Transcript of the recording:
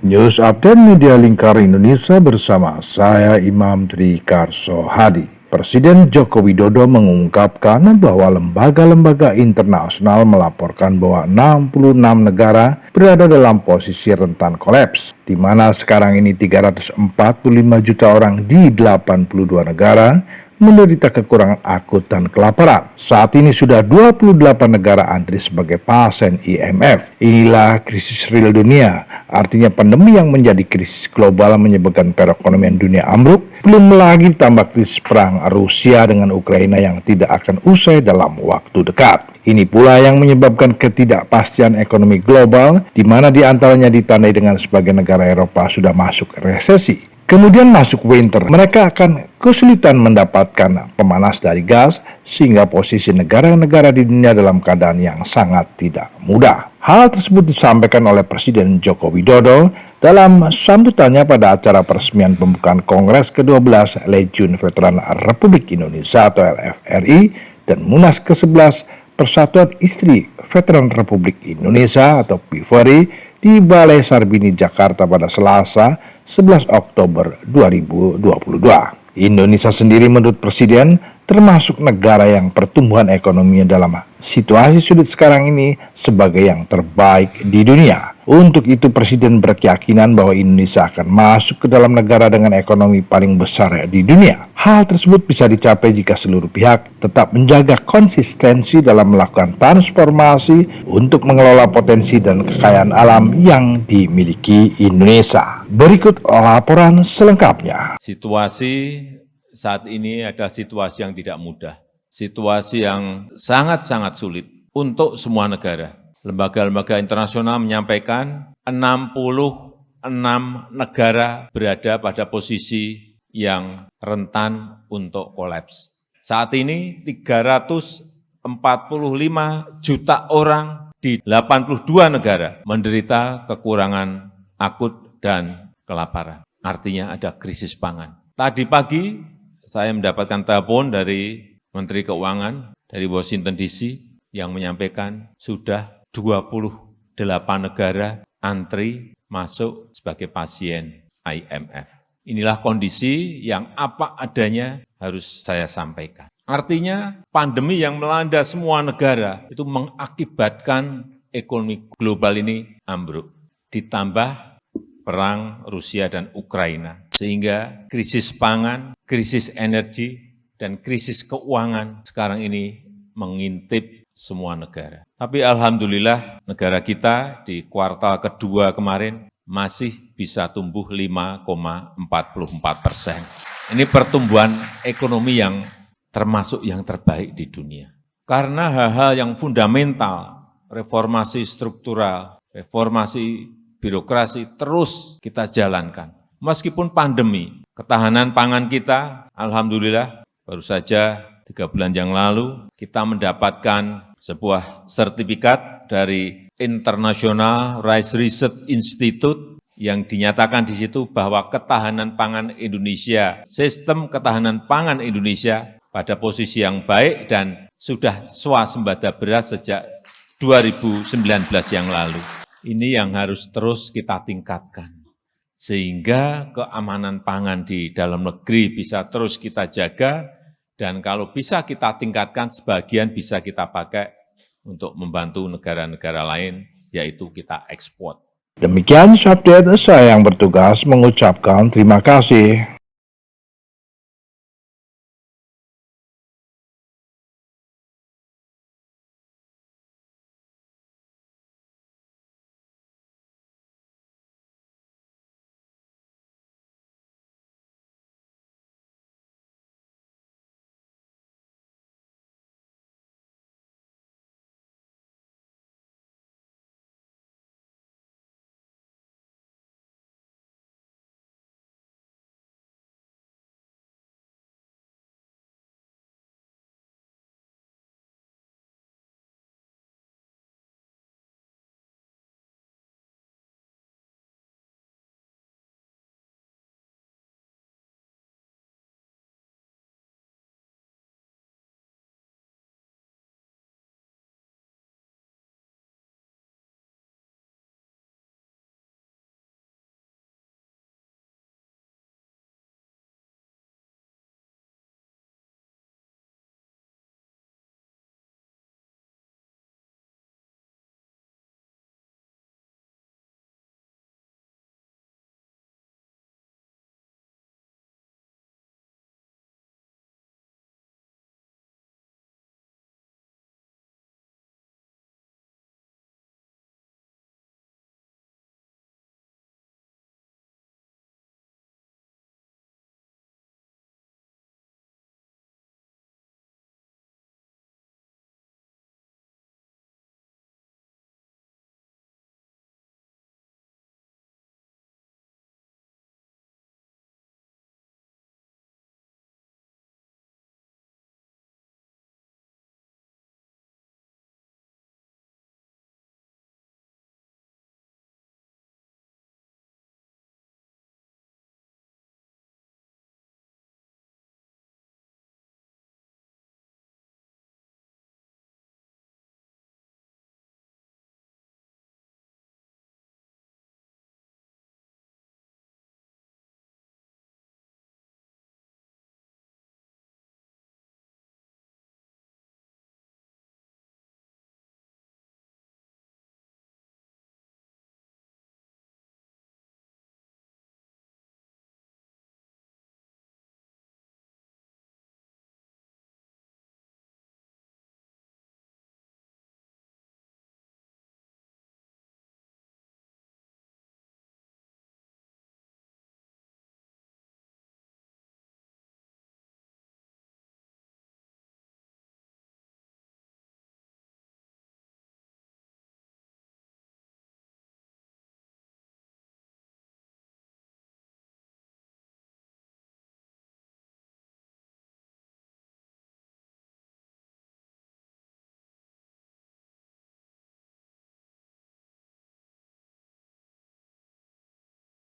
News Update Media Lingkar Indonesia bersama saya Imam Trikarso Hadi. Presiden Joko Widodo mengungkapkan bahwa lembaga-lembaga internasional melaporkan bahwa 66 negara berada dalam posisi rentan kolaps, di mana sekarang ini 345 juta orang di 82 negara menderita kekurangan akut dan kelaparan. Saat ini sudah 28 negara antri sebagai pasien IMF. Inilah krisis real dunia, artinya pandemi yang menjadi krisis global menyebabkan perekonomian dunia ambruk, belum lagi ditambah krisis perang Rusia dengan Ukraina yang tidak akan usai dalam waktu dekat. Ini pula yang menyebabkan ketidakpastian ekonomi global, di mana diantaranya ditandai dengan sebagian negara Eropa sudah masuk resesi. Kemudian masuk winter, mereka akan kesulitan mendapatkan pemanas dari gas, sehingga posisi negara-negara di dunia dalam keadaan yang sangat tidak mudah. Hal tersebut disampaikan oleh Presiden Joko Widodo dalam sambutannya pada acara peresmian pembukaan Kongres ke-12 Legiun Veteran Republik Indonesia atau LFRI dan Munas ke-11 Persatuan Istri Veteran Republik Indonesia atau PIVRI di Balai Sarbini, Jakarta pada Selasa 11 Oktober 2022. Indonesia sendiri menurut Presiden termasuk negara yang pertumbuhan ekonominya dalam situasi sulit sekarang ini sebagai yang terbaik di dunia. Untuk itu Presiden berkeyakinan bahwa Indonesia akan masuk ke dalam negara dengan ekonomi paling besar di dunia. Hal tersebut bisa dicapai jika seluruh pihak tetap menjaga konsistensi dalam melakukan transformasi untuk mengelola potensi dan kekayaan alam yang dimiliki Indonesia. Berikut laporan selengkapnya. Situasi saat ini adalah situasi yang tidak mudah, situasi yang sangat-sangat sulit untuk semua negara. Lembaga-lembaga internasional menyampaikan 66 negara berada pada posisi yang rentan untuk kolaps. Saat ini 345 juta orang di 82 negara menderita kekurangan akut dan kelaparan. Artinya ada krisis pangan. Tadi pagi saya mendapatkan telepon dari Menteri Keuangan dari Washington DC yang menyampaikan sudah 28 negara antri masuk sebagai pasien IMF. Inilah kondisi yang apa adanya harus saya sampaikan. Artinya pandemi yang melanda semua negara itu mengakibatkan ekonomi global ini ambruk. Ditambah perang Rusia dan Ukraina. Sehingga krisis pangan, krisis energi, dan krisis keuangan sekarang ini mengintip semua negara. Tapi alhamdulillah negara kita di kuartal kedua kemarin masih bisa tumbuh 5,44%. Ini pertumbuhan ekonomi yang termasuk yang terbaik di dunia. Karena hal-hal yang fundamental, reformasi struktural, reformasi birokrasi terus kita jalankan. Meskipun pandemi, ketahanan pangan kita, alhamdulillah, baru saja 3 bulan yang lalu kita mendapatkan sebuah sertifikat dari International Rice Research Institute yang dinyatakan di situ bahwa ketahanan pangan Indonesia, sistem ketahanan pangan Indonesia pada posisi yang baik dan sudah swasembada beras sejak 2019 yang lalu. Ini yang harus terus kita tingkatkan. Sehingga keamanan pangan di dalam negeri bisa terus kita jaga, dan kalau bisa kita tingkatkan, sebagian bisa kita pakai untuk membantu negara-negara lain, yaitu kita ekspor. Demikian update, saya yang bertugas mengucapkan terima kasih.